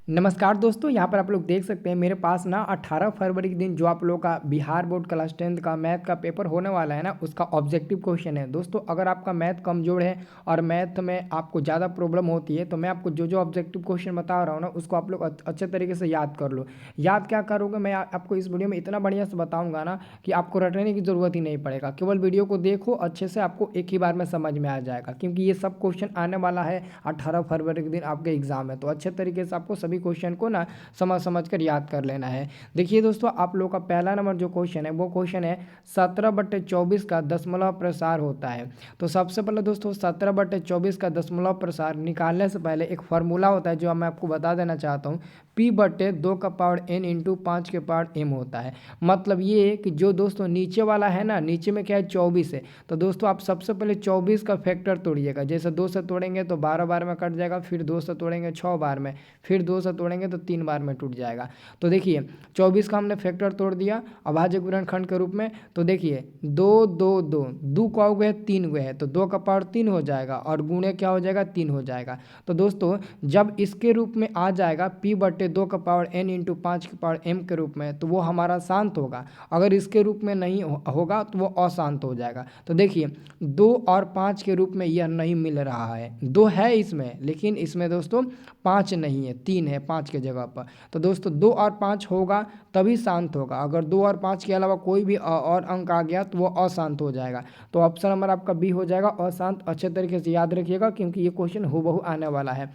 नमस्कार दोस्तों, यहाँ पर आप लोग देख सकते हैं मेरे पास ना 18 फरवरी के दिन जो आप लोग का बिहार बोर्ड क्लास 10th का मैथ का पेपर होने वाला है ना, उसका ऑब्जेक्टिव क्वेश्चन है। दोस्तों अगर आपका मैथ कमज़ोर है और मैथ में आपको ज़्यादा प्रॉब्लम होती है तो मैं आपको जो जो ऑब्जेक्टिव क्वेश्चन बता रहा हूँ ना, उसको आप लोग अच्छे तरीके से याद कर लो। याद क्या करोगे, मैं आपको इस वीडियो में इतना बढ़िया से बताऊँगा ना कि आपको रटने की ज़रूरत ही नहीं पड़ेगा। केवल वीडियो को देखो अच्छे से, आपको एक ही बार में समझ में आ जाएगा, क्योंकि ये सब क्वेश्चन आने वाला है 18 फरवरी के दिन आपके एग्जाम है। तो अच्छे तरीके से आपको सभी क्वेश्चन को ना समझ समझ कर याद कर लेना है। देखिए दोस्तों, आप लोग का पहला नंबर जो क्वेश्चन है वो क्वेश्चन है 17/24 का दशमलव प्रसार होता है। तो सबसे पहले दोस्तों 17/24 का दशमलव प्रसार निकालने से पहले एक फार्मूला होता है जो मैं आपको बता देना चाहता हूँ। p/2 का पावर n इंटू 5 के पावर m होता है। मतलब ये कि जो दोस्तों नीचे वाला है ना, नीचे में क्या है 24 है, तो दोस्तों आप सबसे पहले 24 का फैक्टर तोड़िएगा। जैसे 2 से तोड़ेंगे तो 12 बार में कट जाएगा, फिर 2 से तोड़ेंगे 6 बार में, फिर 2 से तोड़ेंगे तो 3 बार में टूट जाएगा। तो देखिए 24 का हमने फैक्टर तोड़ दिया अभाज्य गुणनखंड के रूप में। तो देखिए 2 2 2 2 का हो गया 3 हुए है, तो 2 का पावर 3 हो जाएगा और गुणे क्या हो जाएगा 3 हो जाएगा। तो दोस्तों जब इसके रूप में आ जाएगा p/2 का पावर n इंटू 5 के पावर m के रूप में, तो वो हमारा शांत होगा। अगर इसके रूप में नहीं होगा तो वो अशांत हो जाएगा। तो देखिए 2 और 5 के रूप में यह नहीं मिल रहा है। 2 है इसमें, लेकिन इसमें दोस्तों 5 नहीं है, 3 है 5 के जगह पर। तो दोस्तों 2 और 5 होगा तभी शांत होगा। अगर 2 और 5 के अलावा कोई भी और अंक आ गया तो वो अशांत हो जाएगा। तो ऑप्शन नंबर आपका बी हो जाएगा अशांत। अच्छे तरीके से याद रखिएगा क्योंकि ये क्वेश्चन हूबहू आने वाला है।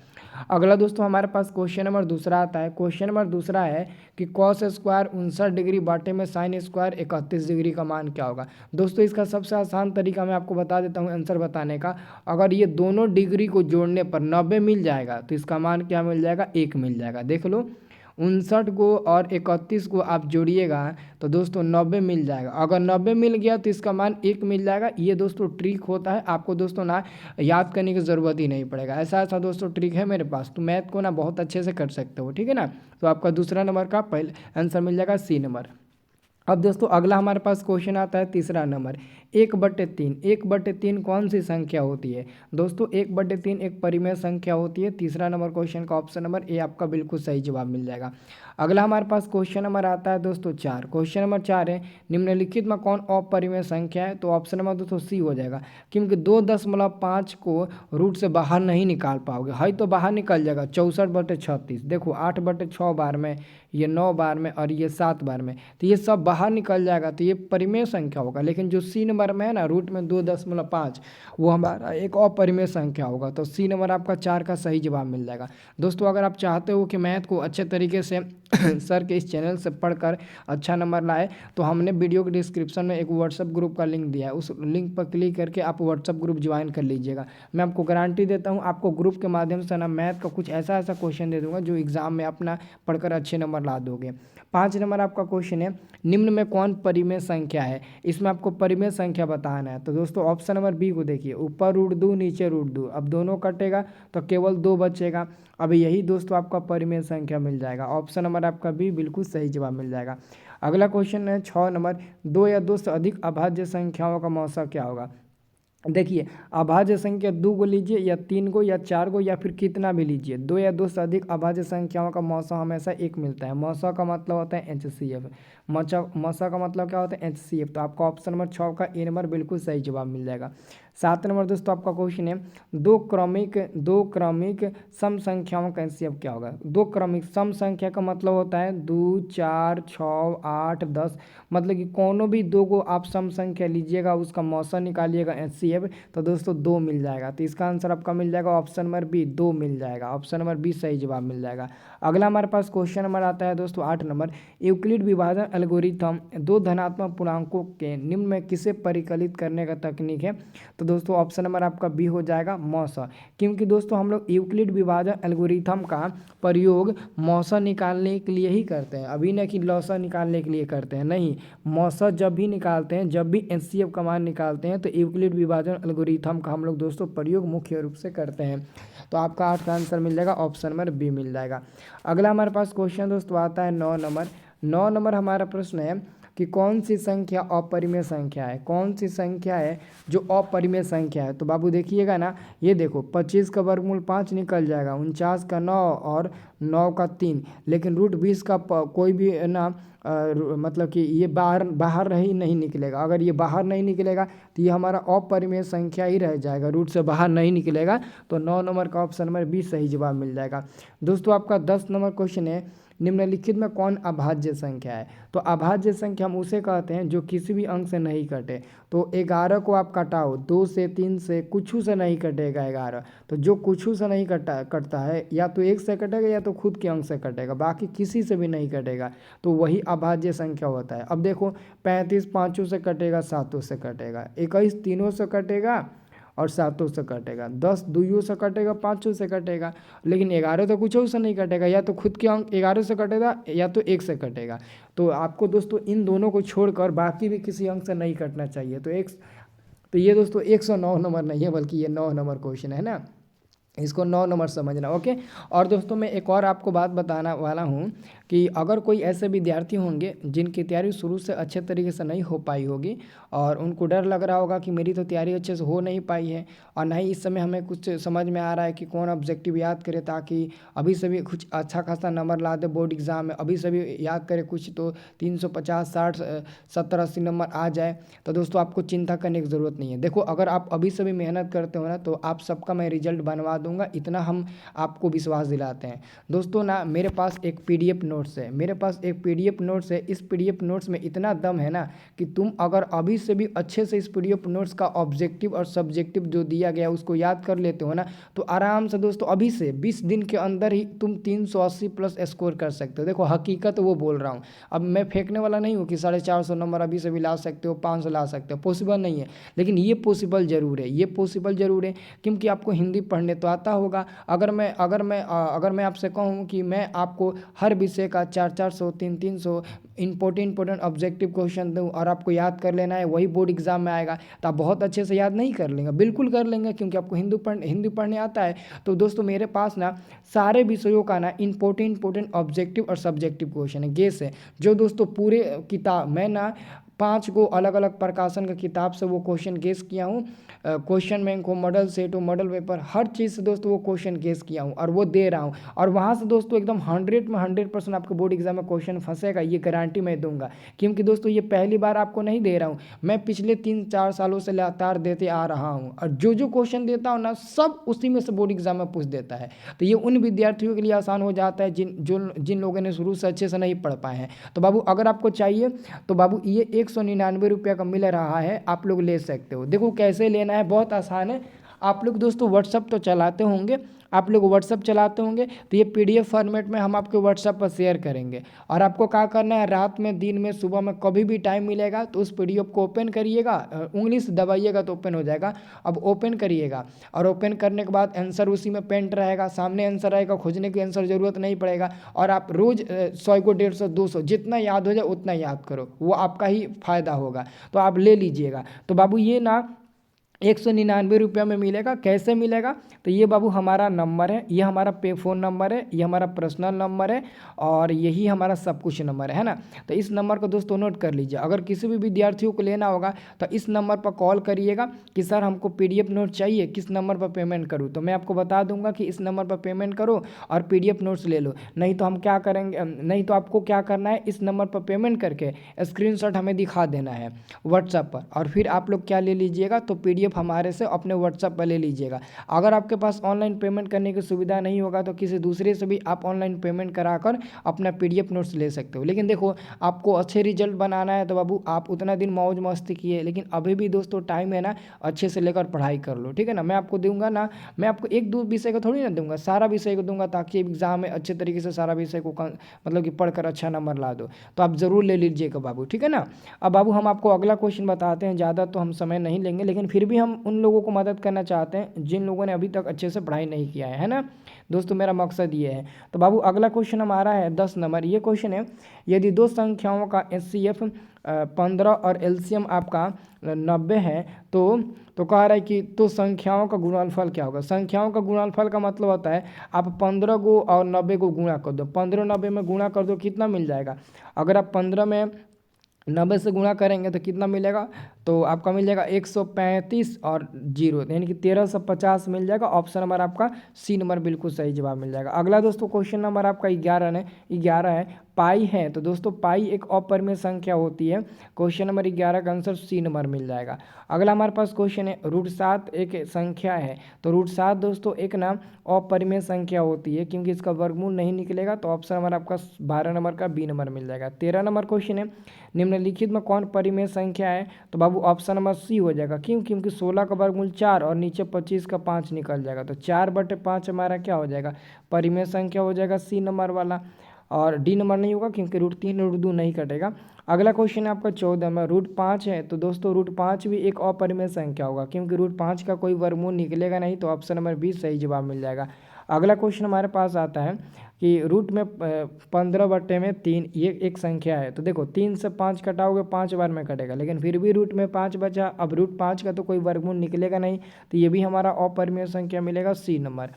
अगला दोस्तों हमारे पास क्वेश्चन नंबर दूसरा आता है। क्वेश्चन नंबर दूसरा है कि कॉस स्क्वायर 59 डिग्री बाटे में साइन स्क्वायर 31 डिग्री का मान क्या होगा। दोस्तों इसका सबसे आसान तरीका मैं आपको बता देता हूँ आंसर बताने का। अगर ये दोनों डिग्री को जोड़ने पर 90 मिल जाएगा तो इसका मान क्या मिल जाएगा, 1 मिल जाएगा। देख लो 59 को और 31 को आप जोड़िएगा तो दोस्तों 90 मिल जाएगा। अगर 90 मिल गया तो इसका मान 1 मिल जाएगा। ये दोस्तों ट्रिक होता है, आपको दोस्तों ना याद करने की ज़रूरत ही नहीं पड़ेगा। ऐसा ऐसा दोस्तों ट्रिक है मेरे पास, तो मैथ को ना बहुत अच्छे से कर सकते हो, ठीक है ना। तो आपका दूसरा नंबर का पहले आंसर मिल जाएगा सी नंबर। अब दोस्तों अगला हमारे पास क्वेश्चन आता है तीसरा नंबर 1/3। 1/3 कौन सी संख्या होती है। दोस्तों 1/3 एक परिमेय संख्या होती है। तीसरा नंबर क्वेश्चन का ऑप्शन नंबर ए आपका बिल्कुल सही जवाब मिल जाएगा। अगला हमारे पास क्वेश्चन नंबर आता है दोस्तों 4। क्वेश्चन नंबर 4 है निम्नलिखित में कौन अपरिमेय संख्या है। तो ऑप्शन नंबर दोस्तों सी हो जाएगा, क्योंकि 2.5 को रूट से बाहर नहीं निकाल पाओगे। है तो बाहर निकल जाएगा 64/36। देखो 8/6 बार में, ये 9 बार में और ये 7 बार में, तो ये सब बाहर निकल जाएगा, तो ये परिमेय संख्या होगा। लेकिन जो सी नंबर में है ना रूट में 2.5, वो हमारा एक अपरिमेय संख्या होगा। तो सी नंबर आपका 4 का सही जवाब मिल जाएगा। दोस्तों अगर आप चाहते हो कि मैथ को अच्छे तरीके से सर के इस चैनल से पढ़कर अच्छा नंबर लाए, तो हमने वीडियो के डिस्क्रिप्शन में एक व्हाट्सअप ग्रुप का लिंक दिया है। उस लिंक पर क्लिक करके आप व्हाट्सअप ग्रुप ज्वाइन कर लीजिएगा। मैं आपको गारंटी देता हूँ आपको ग्रुप के माध्यम से ना मैथ का कुछ ऐसा ऐसा क्वेश्चन दे दूंगा जो एग्जाम में अपना पढ़कर अच्छे नंबर ला दोगे। 5 नंबर आपका क्वेश्चन है निम्न में कौन परिमेय संख्या है। इसमें आपको परिमेय संख्या बताना है। तो दोस्तों ऑप्शन नंबर बी को देखिए, ऊपर √2 नीचे √2। अब दोनों कटेगा तो केवल 2 बचेगा। अब यही दोस्तों आपका परिमेय संख्या मिल जाएगा। ऑप्शन नंबर आपका बी बिल्कुल सही जवाब मिल जाएगा। अगला क्वेश्चन है 6 नंबर 2 या 2 से अधिक अभाज्य संख्याओं का मौसा क्या होगा। देखिए अभाज्य संख्या 2 को लीजिए या 3 को या 4 को या फिर कितना भी लीजिए, 2 या 2 से अधिक अभाज्य संख्याओं का मौसा हमेशा 1 मिलता है। मौसा का मतलब होता है HCF। मौसा का मतलब क्या होता है HCF। तो आपका ऑप्शन नंबर 6 का ए नंबर बिल्कुल सही जवाब मिल जाएगा। 7 नंबर दोस्तों आपका क्वेश्चन है दो क्रमिक सम संख्याओं का HCF क्या होगा। दो क्रमिक सम संख्या का मतलब होता है 2 4 6 8 10। मतलब कि कोनो भी दो को आप सम संख्या लीजिएगा उसका मौसा निकालिएगा HCF, तो दोस्तों 2 मिल जाएगा। तो इसका आंसर आपका मिल जाएगा ऑप्शन नंबर बी, 2 मिल जाएगा। ऑप्शन नंबर बी सही जवाब मिल जाएगा। अगला हमारे पास क्वेश्चन नंबर आता है दोस्तों 8 नंबर यूक्लिड विभाजन एल्गोरिथम दो धनात्मक पूर्णांकों के निम्न में किसे परिकलित करने का तकनीक है। तो दोस्तों ऑप्शन नंबर आपका बी हो जाएगा मौसा। क्योंकि दोस्तों हम लोग यूक्लिड विभाजन एल्गोरिथम का प्रयोग मौसा निकालने के लिए ही करते हैं, अभी न कि लौसा निकालने के लिए करते हैं। नहीं, मौसा जब भी निकालते हैं, जब भी HCF का मान निकालते हैं, तो यूक्लिड विभाजन एल्गोरिथम का हम लोग दोस्तों प्रयोग मुख्य रूप से करते हैं। तो आपका 8 का आंसर मिल जाएगा, ऑप्शन नंबर बी मिल जाएगा। अगला हमारे पास क्वेश्चन दोस्तों आता है 9 नंबर। 9 नंबर हमारा प्रश्न है कि कौन सी संख्या अपरिमेय संख्या है, कौन सी संख्या है जो अपरिमेय संख्या है। तो बाबू देखिएगा ना, ये देखो 25 का वर्गमूल 5 निकल जाएगा, 49 का 9 और 9 का 3, लेकिन रूट 20 का कोई भी ना मतलब कि ये बाहर बाहर ही नहीं निकलेगा। अगर ये बाहर नहीं निकलेगा तो ये हमारा अपरिमेय संख्या ही रह जाएगा, रूट से बाहर नहीं निकलेगा। तो 9 नंबर का ऑप्शन नंबर 20 सही जवाब मिल जाएगा। दोस्तों आपका 10 नंबर क्वेश्चन है, निम्नलिखित में कौन अभाज्य संख्या है। तो अभाज्य संख्या हम उसे कहते हैं जो किसी भी अंक से नहीं कटे। तो 11 को आप कटाओ, 2 से 3 से कुछ से नहीं कटेगा 11। तो जो कुछ से नहीं कटता है या तो 1 से कटेगा या तो खुद के अंक से कटेगा, बाकी किसी से भी नहीं कटेगा, तो वही अभाज्य संख्या होता है। अब देखो 35 पाँचों से कटेगा, सातों से कटेगा, 21 तीनों से कटेगा और सातों से कटेगा, 10 दुइयों से कटेगा, पाँचों से कटेगा, लेकिन 11 तो कुछ से नहीं कटेगा, या तो खुद के अंक 11 से कटेगा या तो 1 से कटेगा। तो आपको दोस्तों इन दोनों को छोड़कर बाकी भी किसी अंक से नहीं कटना चाहिए। तो ये दोस्तों 109 नंबर नहीं है, बल्कि ये 9 नंबर क्वेश्चन है ना, इसको 9 नंबर समझना। ओके। और दोस्तों मैं एक और आपको बात बताना वाला हूँ कि अगर कोई ऐसे विद्यार्थी होंगे जिनकी तैयारी शुरू से अच्छे तरीके से नहीं हो पाई होगी और उनको डर लग रहा होगा कि मेरी तो तैयारी अच्छे से हो नहीं पाई है और ना ही इस समय हमें कुछ समझ में आ रहा है कि कौन ऑब्जेक्टिव याद करे ताकि अभी से भी कुछ अच्छा खासा नंबर ला दे बोर्ड एग्ज़ाम में, अभी से भी याद करे कुछ तो 350 60 70 80 नंबर आ जाए, तो दोस्तों आपको चिंता करने की ज़रूरत नहीं है। देखो अगर आप अभी से भी मेहनत करते हो ना तो आप सबका मैं रिजल्ट बनवा दूंगा, इतना हम आपको विश्वास दिलाते हैं। दोस्तों ना मेरे पास एक PDF नोट्स है, मेरे पास एक PDF नोट्स है, इस PDF नोट्स में इतना दम है ना कि तुम अगर अभी से भी अच्छे से इस PDF नोट्स का ऑब्जेक्टिव और सब्जेक्टिव जो दिया गया उसको याद कर लेते हो ना, तो आराम से दोस्तों अभी से 20 दिन के अंदर ही तुम 380 प्लस स्कोर कर सकते हो। देखो हकीकत वो बोल रहा हूँ, अब मैं फेंकने वाला नहीं हूँ कि 450 नंबर अभी से भी ला सकते हो, 500 ला सकते हो, पॉसिबल नहीं है, लेकिन ये पॉसिबल ज़रूर है, ये पॉसिबल ज़रूर है, क्योंकि आपको हिंदी पढ़ने तो आता होगा। अगर मैं आपसे कहूँ कि मैं आपको हर विषय का 400 300 इंपॉर्टेंट ऑब्जेक्टिव क्वेश्चन दूँ और आपको याद कर लेना है, वही बोर्ड एग्जाम में आएगा, तो आप बहुत अच्छे से याद नहीं कर लेंगे, बिल्कुल कर लेंगे क्योंकि आपको हिंदी पढ़ने आता है। तो दोस्तों मेरे पास ना सारे विषयों का ना इंपॉर्टेंट ऑब्जेक्टिव और सब्जेक्टिव क्वेश्चन है, गेस है, जो दोस्तों पूरे किताब मैं ना 5 गो अलग अलग प्रकाशन का किताब से वो क्वेश्चन गेस किया हूँ। क्वेश्चन बैंक हो, मॉडल सेट हो, मॉडल पेपर, हर चीज़ से दोस्तों वो क्वेश्चन गेस किया हूँ और वो दे रहा हूँ, और वहाँ से दोस्तों एकदम 100 में 100% आपके बोर्ड एग्जाम में क्वेश्चन फंसेगा, ये गारंटी मैं दूंगा। क्योंकि दोस्तों ये पहली बार आपको नहीं दे रहा हूँ, मैं पिछले 3-4 सालों से लगातार देते आ रहा हूँ, और जो क्वेश्चन देता हूँ ना सब उसी में से बोर्ड एग्जाम में पूछ देता है। तो ये उन विद्यार्थियों के लिए आसान हो जाता है जिन लोगों ने शुरू से अच्छे से नहीं पढ़ पाए हैं। तो बाबू अगर आपको चाहिए तो बाबू ये 199 रुपये का मिल रहा है, आप लोग ले सकते हो। देखो कैसे लेना है, बहुत आसान है। आप लोग दोस्तों व्हाट्सअप तो चलाते होंगे, आप लोग व्हाट्सअप चलाते होंगे, तो ये PDF फॉर्मेट में हम आपके व्हाट्सअप पर शेयर करेंगे, और आपको क्या करना है, रात में, दिन में, सुबह में, कभी भी टाइम मिलेगा तो उस PDF को ओपन करिएगा, उंगली से दबाइएगा तो ओपन हो जाएगा। अब ओपन करिएगा और ओपन करने के बाद आंसर उसी में पेंट रहेगा, सामने आंसर रहेगा, खोजने की आंसर ज़रूरत नहीं पड़ेगा, और आप रोज़ 100 को 150 200 जितना याद हो जाए उतना याद करो, वो आपका ही फायदा होगा, तो आप ले लीजिएगा। तो बाबू ये ना 199 रुपये में मिलेगा। कैसे मिलेगा, तो ये बाबू हमारा नंबर है, ये हमारा पे फ़ोन नंबर है, ये हमारा पर्सनल नंबर है, और यही हमारा सब कुछ नंबर है ना। तो इस नंबर को दोस्तों नोट कर लीजिए। अगर किसी भी विद्यार्थियों को लेना होगा तो इस नंबर पर कॉल करिएगा कि सर हमको PDF नोट चाहिए, किस नंबर पर पेमेंट करूँ, तो मैं आपको बता दूंगा कि इस नंबर पर पेमेंट करो और PDF नोट्स ले लो। नहीं तो हम क्या करेंगे, नहीं तो आपको क्या करना है, इस नंबर पर पेमेंट करके स्क्रीनशॉट हमें दिखा देना है व्हाट्सएप पर, और फिर आप लोग क्या ले लीजिएगा, तो PDF हमारे से अपने व्हाट्सएप पर ले लीजिएगा। अगर आपके पास ऑनलाइन पेमेंट करने की सुविधा नहीं होगा तो किसी दूसरे से भी आप ऑनलाइन पेमेंट कराकर अपना PDF नोट्स ले सकते हो। लेकिन देखो आपको अच्छे रिजल्ट बनाना है तो बाबू आप उतना दिन मौज मस्ती किए, लेकिन अभी भी दोस्तों टाइम है ना, अच्छे से लेकर पढ़ाई कर लो, ठीक है ना। मैं आपको दूंगा ना, मैं आपको एक दो विषय का थोड़ी ना दूंगा, सारा विषय को दूंगा, ताकि एग्जाम में अच्छे तरीके से सारा विषय को मतलब कि पढ़कर अच्छा नंबर ला दो। तो आप ज़रूर ले लीजिएगा बाबू, ठीक है ना। अब बाबू हम आपको अगला क्वेश्चन बताते हैं, ज़्यादा तो हम समय नहीं लेंगे, लेकिन फिर भी हम उन लोगों को मदद करना चाहते हैं जिन लोगों ने अभी तक अच्छे से पढ़ाई नहीं किया है ना दोस्तों, मेरा मकसद ये है। तो बाबू अगला क्वेश्चन हमारा है 10 नंबर। ये क्वेश्चन है, यदि दो संख्याओं का HCF 15 और LCM आपका 90 है तो कह रहा है कि तो संख्याओं का गुणनफल क्या होगा। संख्याओं का गुणनफल का मतलब होता है आप 15 को और 90 को गुणा कर दो, 15 90 में गुणा कर दो, कितना मिल जाएगा। अगर आप 15 में 90 से गुणा करेंगे तो कितना मिलेगा, तो आपका मिल जाएगा 135 और जीरो, यानी कि 1350 मिल जाएगा। ऑप्शन नंबर आपका सी नंबर बिल्कुल सही जवाब मिल जाएगा। अगला दोस्तों क्वेश्चन नंबर आपका 11 है। पाई है, तो दोस्तों पाई एक अपरिमेय संख्या होती है। क्वेश्चन नंबर 11 का आंसर सी नंबर मिल जाएगा। अगला हमारे पास क्वेश्चन है √7 एक संख्या है। तो √7 दोस्तों एक ना अपरिमेय संख्या होती है, क्योंकि इसका वर्गमूल नहीं निकलेगा। तो ऑप्शन नंबर आपका 12 नंबर का बी नंबर मिल जाएगा। 13 नंबर क्वेश्चन है, निम्नलिखित में कौन परिमेय संख्या है। तो बाबू ऑप्शन नंबर सी हो जाएगा। क्यों, क्योंकि 16 का वर्गमूल 4 और नीचे 25 का 5 निकल जाएगा। तो 4/5 हमारा क्या हो जाएगा, परिमेय संख्या हो जाएगा, सी नंबर वाला। और डी नंबर नहीं होगा, क्योंकि √3 √2 नहीं कटेगा। अगला क्वेश्चन है आपका 14 में, √5 है। तो दोस्तों √5 भी एक अपरिमेय संख्या होगा, क्योंकि √5 का कोई वर्गमूल निकलेगा नहीं। तो ऑप्शन नंबर बी सही जवाब मिल जाएगा। अगला क्वेश्चन हमारे पास आता है कि रूट में 15/3 ये एक संख्या है। तो देखो 3 से 5 कटाओगे 5 बार में कटेगा, लेकिन फिर भी रूट में 5 बचा। अब √5 का तो कोई वर्गमूल निकलेगा नहीं, तो ये भी हमारा अपरिमेय संख्या मिलेगा, सी नंबर।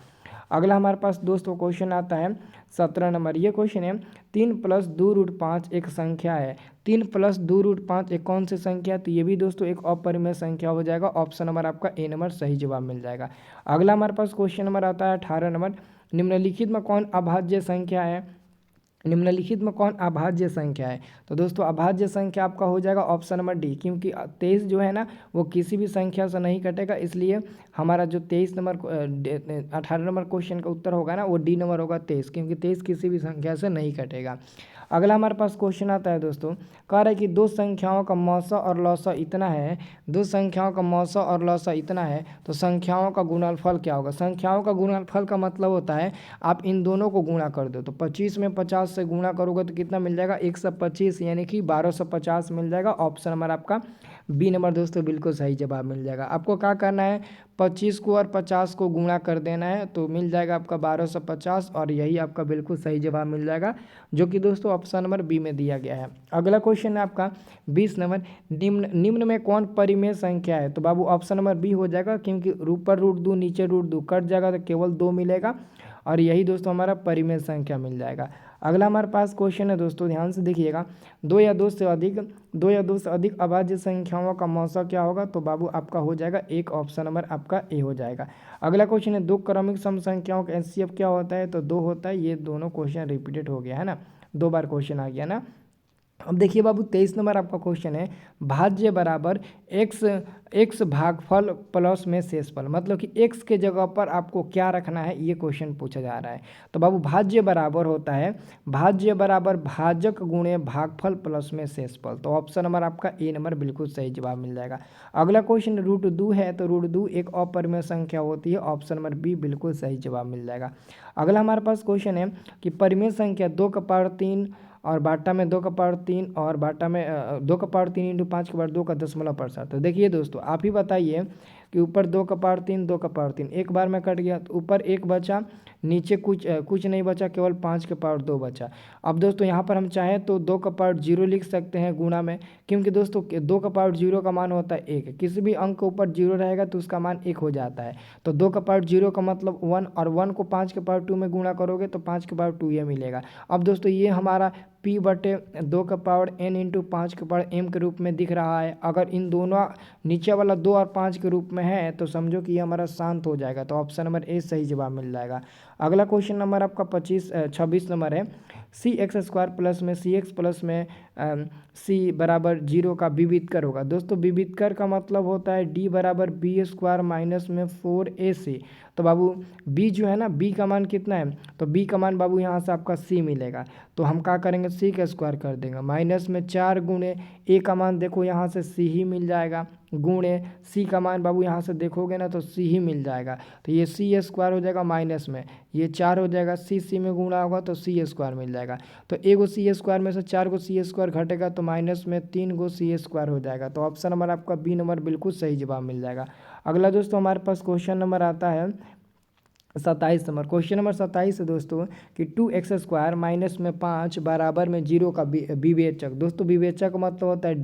अगला हमारे पास दोस्तों क्वेश्चन आता है 17 नंबर। ये क्वेश्चन है 3 + 2√5 एक संख्या है। 3 + 2√5 एक कौन सी संख्या है। तो ये भी दोस्तों एक अपरिमेय संख्या हो जाएगा। ऑप्शन नंबर आपका ए नंबर सही जवाब मिल जाएगा। अगला हमारे पास क्वेश्चन नंबर आता है 18 नंबर, निम्नलिखित में कौन अभाज्य संख्या है। निम्नलिखित में कौन अभाज्य संख्या है। तो दोस्तों अभाज्य संख्या आपका हो जाएगा ऑप्शन नंबर डी, क्योंकि 23 जो है ना वो किसी भी संख्या से नहीं कटेगा। इसलिए हमारा जो 18 नंबर क्वेश्चन का उत्तर होगा ना वो डी नंबर होगा 23, क्योंकि 23 किसी भी संख्या से नहीं कटेगा। अगला हमारे पास क्वेश्चन आता है दोस्तों, कह रहा है कि दो संख्याओं का मौसा और लौसा इतना है। दो संख्याओं का मौसा और लौसा इतना है, तो संख्याओं का गुणनफल क्या होगा। संख्याओं का गुणनफल का मतलब होता है आप इन दोनों को गुणा कर दो। तो 25 में 50 से गुणा करोगे तो कितना मिल जाएगा, 125, यानी कि 1250 मिल जाएगा। ऑप्शन नंबर आपका बी नंबर दोस्तों बिल्कुल सही जवाब मिल जाएगा। आपको क्या करना है, 25 को और 50 को गुणा कर देना है, तो मिल जाएगा आपका 1250, और यही आपका बिल्कुल सही जवाब मिल जाएगा, जो कि दोस्तों ऑप्शन नंबर बी में दिया गया है। अगला क्वेश्चन है आपका 20 नंबर, निम्न में कौन परिमेय संख्या है। तो बाबू ऑप्शन नंबर बी हो जाएगा, क्योंकि ऊपर √2 नीचे √2 कट जाएगा तो केवल 2 मिलेगा, और यही दोस्तों हमारा परिमेय संख्या मिल जाएगा। अगला हमारे पास क्वेश्चन है दोस्तों, ध्यान से देखिएगा, दो या दो से अधिक अभाज्य संख्याओं का मौसा क्या होगा। तो बाबू आपका हो जाएगा एक, ऑप्शन नंबर आपका ए हो जाएगा। अगला क्वेश्चन है दो क्रमिक सम संख्याओं का एचसीएफ क्या होता है। तो 2 होता है। ये दोनों क्वेश्चन रिपीटेड हो गया है ना, 2 बार क्वेश्चन आ गया ना। अब देखिए बाबू 23 नंबर आपका क्वेश्चन है, भाज्य बराबर एक्स भागफल प्लस में शेषफल, मतलब कि एक्स के जगह पर आपको क्या रखना है, ये क्वेश्चन पूछा जा रहा है। तो बाबू भाज्य बराबर होता है, भाज्य बराबर भाजक गुणे भागफल प्लस में शेषफल। तो ऑप्शन नंबर आपका ए नंबर बिल्कुल सही जवाब मिल जाएगा। अगला क्वेश्चन √2 है, तो √2 एक अपरिमेय संख्या होती है। ऑप्शन नंबर बी बिल्कुल सही जवाब मिल जाएगा। अगला हमारे पास क्वेश्चन है कि परिमेय संख्या 2 का पावर 3 और बाटा में 2 का पावर 3 और बाटा में 2 का पावर 3 × 5 के पावर 2 का 10 तो देखिए दोस्तों आप ही बताइए कि ऊपर 2 का पावर 3 2 का पावर 3 एक बार में कट गया, तो ऊपर 1 बचा, नीचे कुछ नहीं बचा, केवल 5 के पावर 2 बचा। अब दोस्तों यहाँ पर हम चाहें तो 2 का पावर 0 लिख सकते हैं गुणा में, क्योंकि दोस्तों 2 का पावर 0 का मान होता है 1, किसी भी अंक के ऊपर 0 रहेगा तो उसका मान 1 हो जाता है। तो 2 का पावर 0 का मतलब 1, और 1 को 5 के पावर 2 में गुणा करोगे तो 5 के पावर 2 ये मिलेगा। अब दोस्तों ये हमारा p/2 का पावर n × 5 के पावर m के रूप में दिख रहा है। अगर इन दोनों नीचे वाला 2 और 5 के रूप में है तो समझो कि ये हमारा शांत हो जाएगा। तो ऑप्शन नंबर ए सही जवाब मिल जाएगा। अगला क्वेश्चन नंबर आपका 26 नंबर है, cx² प्लस में cx प्लस में c बराबर 0 का विविधकर होगा। दोस्तों विविधकर का मतलब होता है d बराबर b² माइनस में 4ac। तो बाबू b जो है ना, b का मान कितना है, तो b का मान बाबू यहाँ से आपका c मिलेगा। तो हम क्या करेंगे, c का स्क्वायर कर देंगे, माइनस में 4 गुणे a का मान देखो यहाँ से c ही मिल जाएगा, गुणे c का मान बाबू यहाँ से देखोगे ना तो c ही मिल जाएगा। तो ये c² हो जाएगा, माइनस में ये 4 हो जाएगा, c में गुणा होगा तो c² मिल जाएगा। तो एगो c² में से 4 को c² घटेगा तो माइनस में 3 गो c² हो जाएगा। तो ऑप्शन नंबर आपका बी नंबर बिल्कुल सही जवाब मिल जाएगा। अगला दोस्तों हमारे पास क्वेश्चन नंबर आता है 27 नंबर। क्वेश्चन नंबर 27 है दोस्तों कि 2x² माइनस में 5 बराबर में 0 का विवेचक। दोस्तों विवेचक का मतलब होता है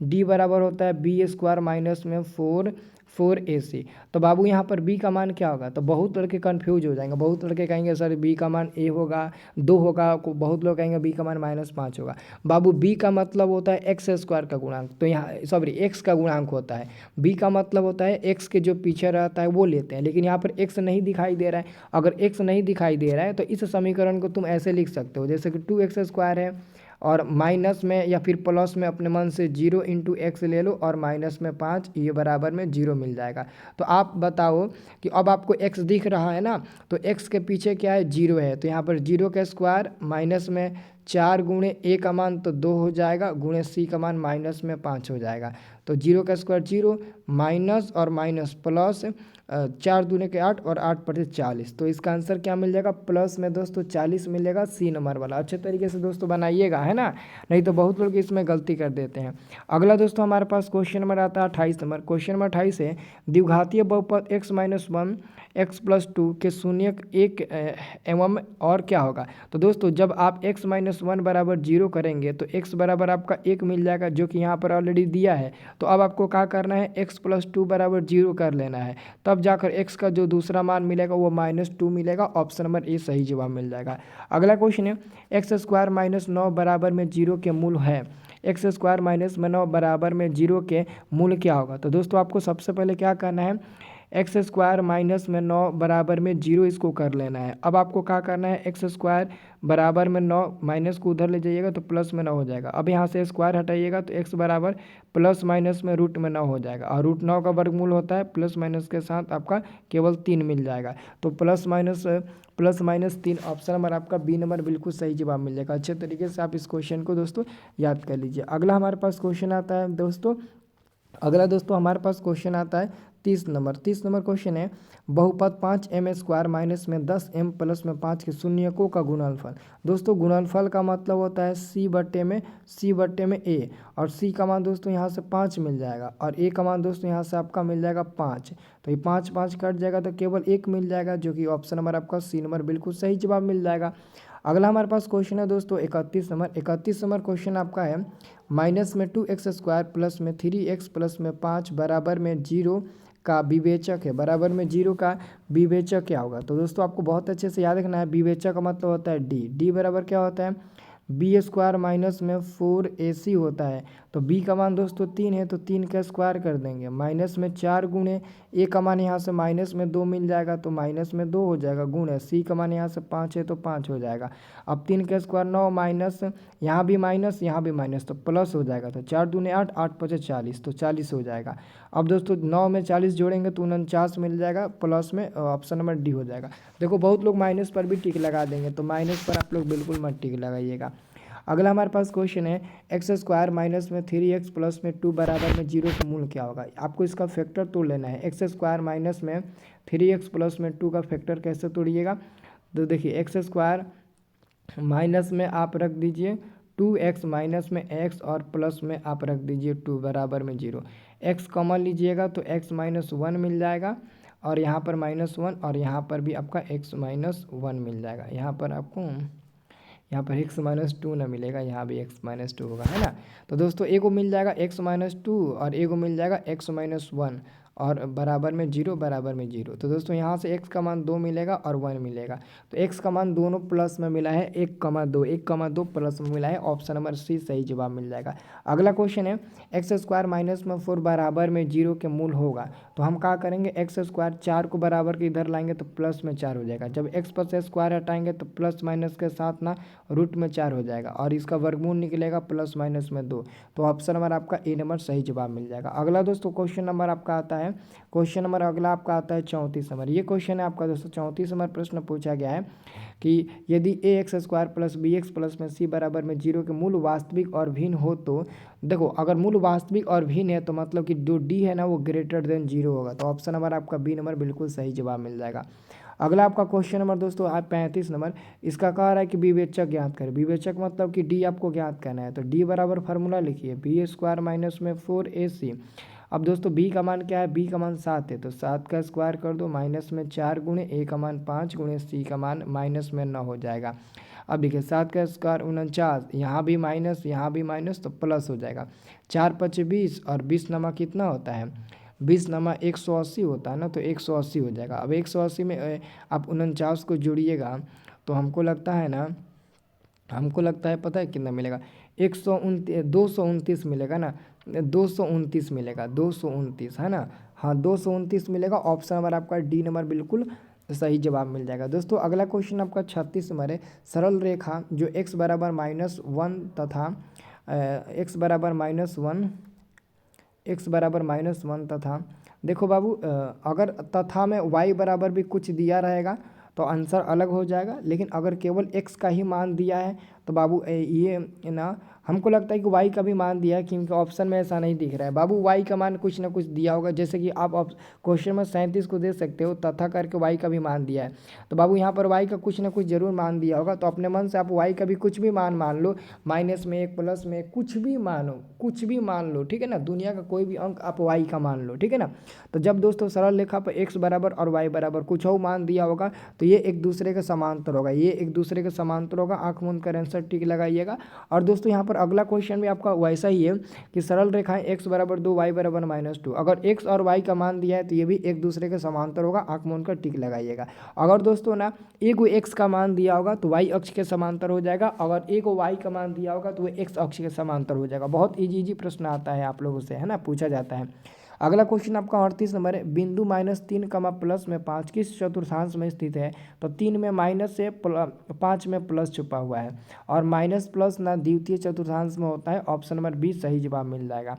डी बराबर होता है b² माइनस में 4 4AC। तो बाबू यहाँ पर b का मान क्या होगा? तो बहुत लड़के कन्फ्यूज हो जाएंगे, बहुत लड़के कहेंगे सर b का मान a होगा 2 होगा, बहुत लोग कहेंगे b का मान -5 होगा। बाबू b का मतलब होता है एक्स स्क्वायर का गुणांक, तो यहाँ सॉरी x का गुणांक होता है। b का मतलब होता है x के जो पीछे रहता है वो लेते हैं, लेकिन यहाँ पर x नहीं दिखाई दे रहा है। अगर x नहीं दिखाई दे रहा है तो इस समीकरण को तुम ऐसे लिख सकते हो, जैसे कि 2x² है और माइनस में या फिर प्लस में अपने मन से 0 × x ले लो और माइनस में 5, ये बराबर में 0 मिल जाएगा। तो आप बताओ कि अब आपको x दिख रहा है ना, तो x के पीछे क्या है? 0 है, तो यहाँ पर 0 का स्क्वायर माइनस में 4 गुणे a का मान तो 2 हो जाएगा, गुणे c का मान माइनस में 5 हो जाएगा। तो 0 का स्क्वायर 0, माइनस और माइनस प्लस, 4 दूने के 8 और 8 पड़े 40। तो इसका आंसर क्या मिल जाएगा? प्लस में दोस्तों 40 मिलेगा, सी नंबर वाला। अच्छे तरीके से दोस्तों बनाइएगा, है ना, नहीं तो बहुत लोग इसमें गलती कर देते हैं। अगला दोस्तों हमारे पास क्वेश्चन नंबर आता है 28 नंबर। क्वेश्चन नंबर 28 है, द्विघातीय बहुपद x - 1 x + 2 के शून्यक 1 एवं और क्या होगा? तो दोस्तों जब आप x - 1 बराबर 0 करेंगे तो x बराबर आपका 1 मिल जाएगा, जो कि यहाँ पर ऑलरेडी दिया है। तो अब आपको क्या करना है? x + 2 बराबर 0 कर लेना है, तब जाकर x का जो दूसरा मान मिलेगा वो -2 मिलेगा। ऑप्शन नंबर ए सही जवाब मिल जाएगा। अगला क्वेश्चन है, x² - 9 बराबर में 0 के मूल है। x² - 9 बराबर में 0 के मूल क्या होगा? तो दोस्तों आपको सबसे पहले क्या करना है? x² - 9 बराबर में 0 इसको कर लेना है। अब आपको क्या करना है? x² बराबर में 9, माइनस को उधर ले जाइएगा तो प्लस में 9 हो जाएगा। अब यहाँ से स्क्वायर हटाइएगा तो x बराबर प्लस माइनस में √9 हो जाएगा, और √9 का वर्गमूल होता है प्लस माइनस के साथ आपका केवल 3 मिल जाएगा। तो प्लस माइनस 3, ऑप्शन नंबर आपका बी नंबर बिल्कुल सही जवाब मिल जाएगा। अच्छे तरीके से आप इस क्वेश्चन को दोस्तों याद कर लीजिए। अगला हमारे पास क्वेश्चन आता है दोस्तों, अगला दोस्तों हमारे पास क्वेश्चन आता है 30 नंबर। 30 नंबर क्वेश्चन है, बहुपद 5m² माइनस में 10m प्लस में 5 के शून्यकों का गुणनफल। दोस्तों गुणनफल का मतलब होता है c बट्टे में a, और c का मान दोस्तों यहाँ से 5 मिल जाएगा और a का मान दोस्तों यहाँ से आपका मिल जाएगा 5। तो ये 5 5 कट जाएगा तो केवल 1 मिल जाएगा, जो कि ऑप्शन नंबर आपका सी नंबर बिल्कुल सही जवाब मिल जाएगा। अगला हमारे पास क्वेश्चन है दोस्तों 31 नंबर। 31 नंबर क्वेश्चन आपका है, माइनस में 2x² प्लस में 3x प्लस में 5 बराबर में 0 का विवेचक है। बराबर में 0 का विवेचक क्या होगा? तो दोस्तों आपको बहुत अच्छे से याद रखना है, विवेचक का मतलब होता है d बराबर क्या होता है? b² माइनस में 4ac होता है। तो b का मान दोस्तों 3 है, तो 3 का स्क्वायर कर देंगे, माइनस में 4 गुणे a का मान यहाँ से माइनस में 2 मिल जाएगा तो माइनस में 2 हो जाएगा, गुणे c का मान यहाँ से 5 है तो 5 हो जाएगा। अब 3 का स्क्वायर 9, माइनस यहाँ भी माइनस तो प्लस हो जाएगा, तो 4 दूने 8, 8 पचे 40, तो 40 हो जाएगा। अब दोस्तों 9 में 40 जोड़ेंगे तो 49 मिल जाएगा, प्लस में ऑप्शन नंबर डी हो जाएगा। देखो बहुत लोग माइनस पर भी टिक लगा देंगे, तो माइनस पर आप लोग बिल्कुल मत टिक लगाइएगा। अगला हमारे पास क्वेश्चन है, x² माइनस में 3x प्लस में 2 बराबर में 0 का मूल क्या होगा? आपको इसका फैक्टर तोड़ लेना है। x² माइनस में 3x प्लस में 2 का फैक्टर कैसे तोड़िएगा? तो देखिए x² माइनस में आप रख दीजिए 2x, माइनस में x और प्लस में आप रख दीजिए 2 बराबर में 0। x कॉमन लीजिएगा तो x - 1 मिल जाएगा, और यहाँ पर -1 और यहाँ पर भी आपका x - 1 मिल जाएगा। यहाँ पर आपको यहाँ पर x - 2 ना मिलेगा, यहाँ भी x - 2 होगा, है ना। तो दोस्तों एक को मिल जाएगा x - 2 और एक को मिल जाएगा x - 1 और बराबर में 0 बराबर में 0। तो दोस्तों यहाँ से x का मान 2 मिलेगा और 1 मिलेगा, तो x का मान दोनों प्लस में मिला है, 1,2 प्लस में मिला है। ऑप्शन नंबर सी सही जवाब मिल जाएगा। अगला क्वेश्चन है, x² माइनस में 4 बराबर में 0 के मूल होगा। तो हम क्या करेंगे? x² 4 को बराबर के इधर लाएंगे तो प्लस में 4 हो जाएगा। जब x पर से स्क्वायर हटाएंगे तो प्लस माइनस के साथ ना रूट में 4 हो जाएगा, और इसका वर्गमूल निकलेगा प्लस माइनस में 2। तो ऑप्शन नंबर आपका ए नंबर सही जवाब मिल जाएगा। अगला दोस्तों क्वेश्चन नंबर आपका आता है, क्वेश्चन नंबर अगला आपका आता है 34 नंबर। ये क्वेश्चन है आपका दोस्तों 34 नंबर। प्रश्न पूछा गया है कि यदि ax² प्लस bx प्लस में c बराबर में 0 के मूल वास्तविक और भिन्न हो, तो देखो अगर मूल वास्तविक और भिन्न है तो मतलब कि जो d है ना वो ग्रेटर देन 0 होगा। तो ऑप्शन नंबर आपका बी नंबर बिल्कुल सही जवाब मिल जाएगा। अगला आपका क्वेश्चन नंबर दोस्तों 35 नंबर। इसका कह रहा है कि विवेचक ज्ञात करें। विवेचक मतलब कि डी आपको ज्ञात करना है, तो डी बराबर फार्मूला लिखिए b² माइनस में 4ac। अब दोस्तों b का मान क्या है? b का मान 7 है, तो 7 का स्क्वायर कर दो, माइनस में 4 गुणे a का मान 5 गुणे c का मान माइनस में 9 हो जाएगा। अब देखिए 7 का स्क्वायर 49, यहाँ भी माइनस तो प्लस हो जाएगा। 4 × 5 = 20 और 20 नमा कितना होता है? 20 नमा 180 होता है ना, तो 180 हो जाएगा। अब 180 में आप 49 को जोड़िएगा तो हमको लगता है पता है कितना मिलेगा, 229 मिलेगा ना, 229 मिलेगा, 229 है ना, हाँ 229 मिलेगा। ऑप्शन नंबर आपका डी नंबर बिल्कुल सही जवाब मिल जाएगा। दोस्तों अगला क्वेश्चन आपका 36 नंबर है। सरल रेखा जो x बराबर -1 तथा x बराबर -1 तथा देखो बाबू, अगर तथा में y बराबर भी कुछ दिया रहेगा तो आंसर अलग हो जाएगा, लेकिन अगर केवल x का ही मान दिया है तो बाबू ये ना, हमको लगता है कि y का भी मान दिया है, क्योंकि ऑप्शन में ऐसा नहीं दिख रहा है बाबू। y का मान कुछ ना कुछ दिया होगा, जैसे कि आप क्वेश्चन में 37 को दे सकते हो, तथा करके y का भी मान दिया है, तो बाबू यहाँ पर y का कुछ ना कुछ जरूर मान दिया होगा। तो अपने मन से आप y का भी कुछ भी मान लो, माइनस में 1 प्लस में कुछ भी मानो, कुछ भी मान लो, ठीक है ना, दुनिया का कोई भी अंक आप y का मान लो, ठीक है ना। तो जब दोस्तों सरल रेखा पर x बराबर और y बराबर कुछ और मान दिया होगा तो ये एक दूसरे के समांतर होगा, ये एक दूसरे के समांतर होगा। आंख मूंद कर आंसर टिक लगाइएगा। और दोस्तों यहाँ पर अगला क्वेश्चन भी आपका वैसा ही है कि सरल रेखाएं x बराबर 2 y बराबर -2, अगर x और y का मान दिया है तो ये भी एक दूसरे के समांतर होगा। आंख मूंद कर टिक लगाइएगा। अगर दोस्तों ना एक x का मान दिया होगा तो y अक्ष के समांतर हो जाएगा, अगर एक y का मान दिया होगा तो वो x अक्ष के समांतर हो जाएगा। बहुत इजी प्रश्न आता है आप लोगों से, है ना, पूछा जाता है। अगला क्वेश्चन आपका 38 नंबर है। बिंदु -3 प्लस में 5 किस चतुर्थांश में स्थित है? तो 3 में माइनस से 5 में प्लस छुपा हुआ है, और माइनस प्लस ना द्वितीय चतुर्थांश में होता है। ऑप्शन नंबर 20 सही जवाब मिल जाएगा।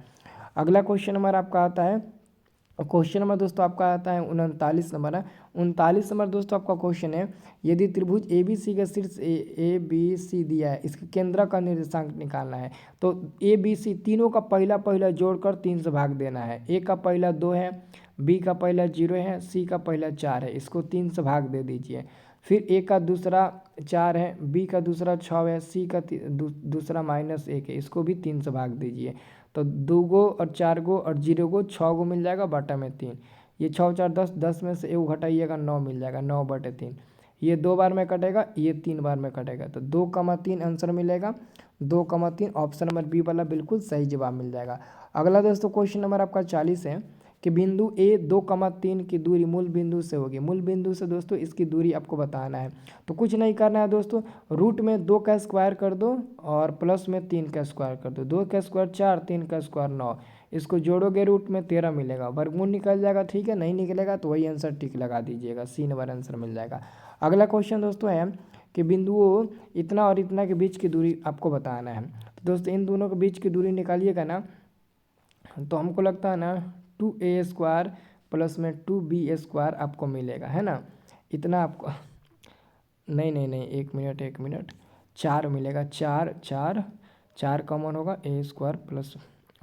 अगला क्वेश्चन नंबर आपका आता है, क्वेश्चन नंबर दोस्तों आपका आता है 39 नंबर है। 39 नंबर दोस्तों आपका क्वेश्चन है, यदि त्रिभुज ए बी सी का शीर्ष ए बी सी दिया है, इसके केंद्र का निर्देशांक निकालना है। तो ए बी सी तीनों का पहला जोड़कर 3 से भाग देना है। ए का पहला 2 है, बी का पहला 0 है, सी का पहला 4 है, इसको 3 से भाग दे दीजिए। फिर ए का दूसरा 4 है, बी का दूसरा 6 है, सी का दूसरा -1 है, इसको भी 3 से भाग दीजिए। तो 2 गो और 4 गो और 0 गो 6 गो मिल जाएगा, बटा में 3। ये 6 4 10, 10 में से 1 घटाइएगा 9 मिल जाएगा, 9/3। ये 2 बार में कटेगा, ये 3 बार में कटेगा, तो 2,3 आंसर मिलेगा, 2,3। ऑप्शन नंबर बी वाला बिल्कुल सही जवाब मिल जाएगा। अगला दोस्तों क्वेश्चन नंबर आपका 40 है कि बिंदु ए 2,3 की दूरी मूल बिंदु से होगी। मूल बिंदु से दोस्तों इसकी दूरी आपको बताना है। तो कुछ नहीं करना है दोस्तों, रूट में 2 का स्क्वायर कर दो और प्लस में 3 का स्क्वायर कर दो। 2 का स्क्वायर 4, 3 का स्क्वायर 9, इसको जोड़ोगे रूट में 13 मिलेगा, वर्गमूल निकल जाएगा, ठीक है। नहीं निकलेगा तो वही आंसर टिक लगा दीजिएगा, सी नंबर आंसर मिल जाएगा। अगला क्वेश्चन दोस्तों है कि बिंदुओं इतना और इतना के बीच की दूरी आपको बताना है। तो दोस्तों इन दोनों के बीच की दूरी निकालिएगा ना, तो हमको लगता है ना 2a² प्लस में 2b² आपको मिलेगा, है ना। इतना आपको नहीं, एक मिनट 4 मिलेगा, 4 कॉमन होगा, a² प्लस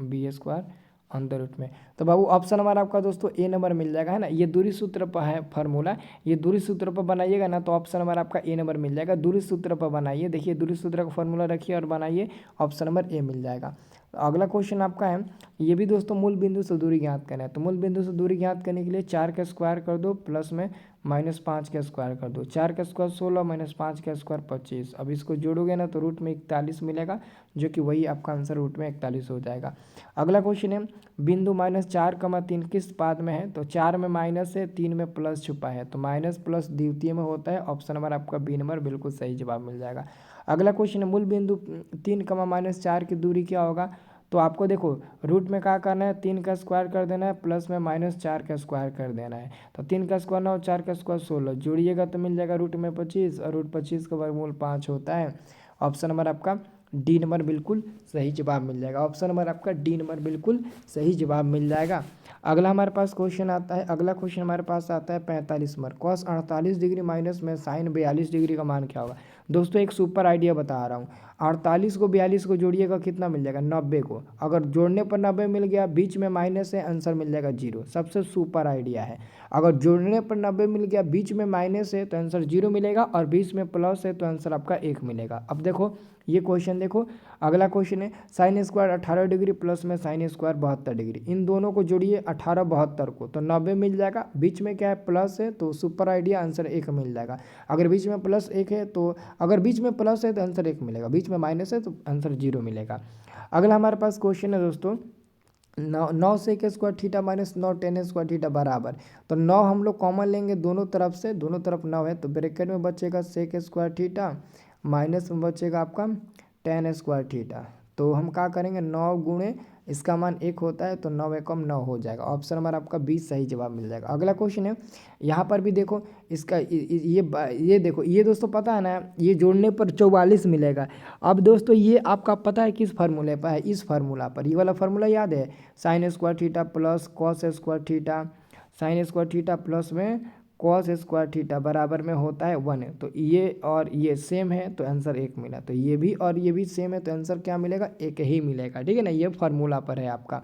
b² अंदर रूट में। तो बाबू ऑप्शन नंबर आपका दोस्तों ए नंबर मिल जाएगा, है ना। ये दूरी सूत्र पर है फार्मूला, ये दूरी सूत्र पर बनाइएगा ना तो ऑप्शन नंबर आपका ए नंबर मिल जाएगा। दूरी सूत्र पर बनाइए, देखिए दूरी सूत्र का फार्मूला रखिए और बनाइए, ऑप्शन नंबर ए मिल जाएगा। अगला क्वेश्चन आपका है, ये भी दोस्तों मूल बिंदु से दूरी ज्ञात करना है। तो मूल बिंदु से दूरी ज्ञात करने के लिए 4 का स्क्वायर कर दो, प्लस में -5 का स्क्वायर कर दो। 4 का स्क्वायर 16, -5 का स्क्वायर 25। अब इसको जोड़ोगे ना तो रूट में 41 मिलेगा, जो कि वही आपका आंसर रूट में 41 हो जाएगा। अगला क्वेश्चन है, बिंदु -4,3 किस पाद में है? तो 4 में माइनस है, 3 में प्लस छुपा है, तो माइनस प्लस द्वितीय में होता है। ऑप्शन नंबर आपका बी नंबर बिल्कुल सही जवाब मिल जाएगा। अगला क्वेश्चन है, मूल बिंदु 3, -4 की दूरी क्या होगा? तो आपको देखो रूट में क्या करना है, 3 का स्क्वायर कर देना है, प्लस में -4 का स्क्वायर कर देना है। तो 3 का स्क्वायर 9, 4 का स्क्वायर 16, जोड़िएगा तो मिल जाएगा रूट में 25, और रूट 25 का वर्गमूल 5 होता है। ऑप्शन नंबर आपका डी नंबर बिल्कुल सही जवाब मिल जाएगा। ऑप्शन नंबर आपका डी नंबर बिल्कुल सही जवाब मिल जाएगा। अगला हमारे पास क्वेश्चन आता है, अगला क्वेश्चन हमारे पास आता है 45 नंबर। cos 48 डिग्री माइनस में साइन 42 डिग्री का मान क्या होगा? दोस्तों एक सुपर आइडिया बता रहा हूँ, 48 को 42 को जोड़िएगा कितना मिल जाएगा? 90 को। अगर जोड़ने पर 90 मिल गया, बीच में माइनस है, आंसर मिल जाएगा 0। सबसे सुपर आइडिया है। अगर जोड़ने पर 90 मिल गया, बीच में माइनस है तो आंसर 0 मिलेगा, और बीच में प्लस है तो आंसर आपका 1 मिलेगा। अब देखो ये क्वेश्चन देखो, अगला क्वेश्चन है साइन स्क्वायर 18 डिग्री प्लस में साइन स्क्वायर 72 डिग्री। इन दोनों को जोड़िए 18 72 को, तो 90 मिल जाएगा। बीच में क्या है, प्लस है, तो सुपर आइडिया आंसर 1 मिल जाएगा। अगर बीच में प्लस 1 है तो, अगर बीच में प्लस है तो आंसर 1 मिलेगा, बीच में माइनस है तो आंसर 0 मिलेगा। अगला हमारे पास क्वेश्चन है दोस्तों नौ sec square theta minus 9 tan square theta बराबर, तो 9 हम लोग कॉमन लेंगे दोनों तरफ से, दोनों तरफ 9 है तो ब्रैकेट में बचेगा सेक स्क्वायर थीटा माइनस में बचेगा आपका टेन स्क्वायर थीटा। तो हम क्या करेंगे 9 गुणे इसका मान 1 होता है तो 9 एकम 9 हो जाएगा। ऑप्शन नंबर आपका 20 सही जवाब मिल जाएगा। अगला क्वेश्चन है, यहाँ पर भी देखो इसका ये देखो ये दोस्तों पता है ना, ये जोड़ने पर 44 मिलेगा। अब दोस्तों ये आपका पता है किस फार्मूले पर है, इस फार्मूला पर, ये वाला फार्मूला याद है, sine square theta plus cos square theta, sine square theta plus में कॉस स्क्वायर थीटा बराबर में होता है 1। तो ये और ये सेम है तो आंसर 1 मिला, तो ये भी और ये भी सेम है तो आंसर क्या मिलेगा, 1 ही मिलेगा। ठीक है ना, ये फार्मूला पर है आपका।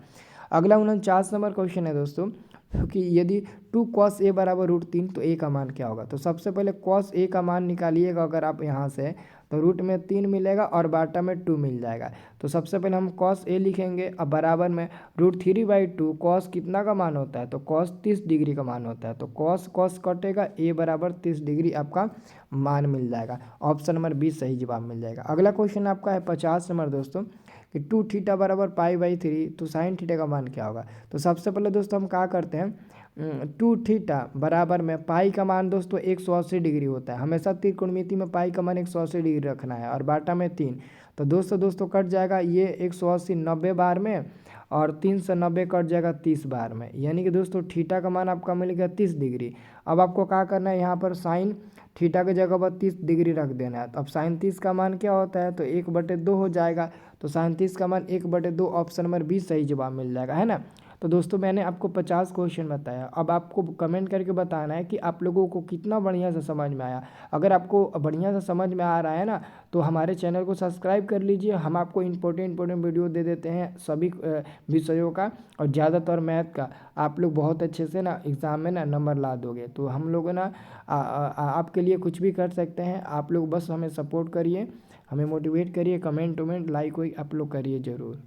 अगला 49 नंबर क्वेश्चन है दोस्तों, क्योंकि यदि 2 cos a बराबर √3 तो a का मान क्या होगा। तो सबसे पहले cos a का मान निकालिएगा अगर आप यहाँ से, तो रूट में 3 मिलेगा और बाटा में 2 मिल जाएगा। तो सबसे पहले हम cos a लिखेंगे, अब बराबर में √3/2 cos कितना का मान होता है, तो cos 30 डिग्री का मान होता है, तो cos cos कटेगा, a बराबर 30 डिग्री आपका मान मिल जाएगा। ऑप्शन नंबर 20 सही जवाब मिल जाएगा। अगला क्वेश्चन आपका है 50 नंबर दोस्तों, कि 2 थीटा बराबर π/3 तो साइन थीटा का मान क्या होगा। तो सबसे पहले दोस्तों हम क्या करते हैं, 2 थीटा बराबर में पाई का मान दोस्तों 180 डिग्री होता है, हमेशा त्रिकोणमिति में पाई का मान 180 डिग्री रखना है, और बाटा में 3, तो दोस्तों कट जाएगा ये 180 90 बार में, और 3 से 90 कट जाएगा 30 बार में, यानी कि दोस्तों थीटा का मान आपका मिल गया 30 डिग्री। अब आपको क्या करना है, यहाँ पर साइन थीटा की जगह पर 30 डिग्री रख देना है। तो अब साइन 30 का मान क्या होता है, तो 1/2 हो जाएगा, तो साइन 30 का मान 1/2, ऑप्शन नंबर 20 सही जवाब मिल जाएगा, है ना। तो दोस्तों मैंने आपको 50 क्वेश्चन बताया, अब आपको कमेंट करके बताना है कि आप लोगों को कितना बढ़िया से समझ में आया। अगर आपको बढ़िया से समझ में आ रहा है ना, तो हमारे चैनल को सब्सक्राइब कर लीजिए, हम आपको इंपॉर्टेंट वीडियो दे देते हैं सभी विषयों का, और ज़्यादातर मैथ का। आप लोग बहुत अच्छे से ना एग्ज़ाम में ना नंबर ला दोगे, तो हम लोग ना आपके लिए कुछ भी कर सकते हैं। आप लोग बस हमें सपोर्ट करिए, हमें मोटिवेट करिए, कमेंट लाइक आप लोग करिए ज़रूर।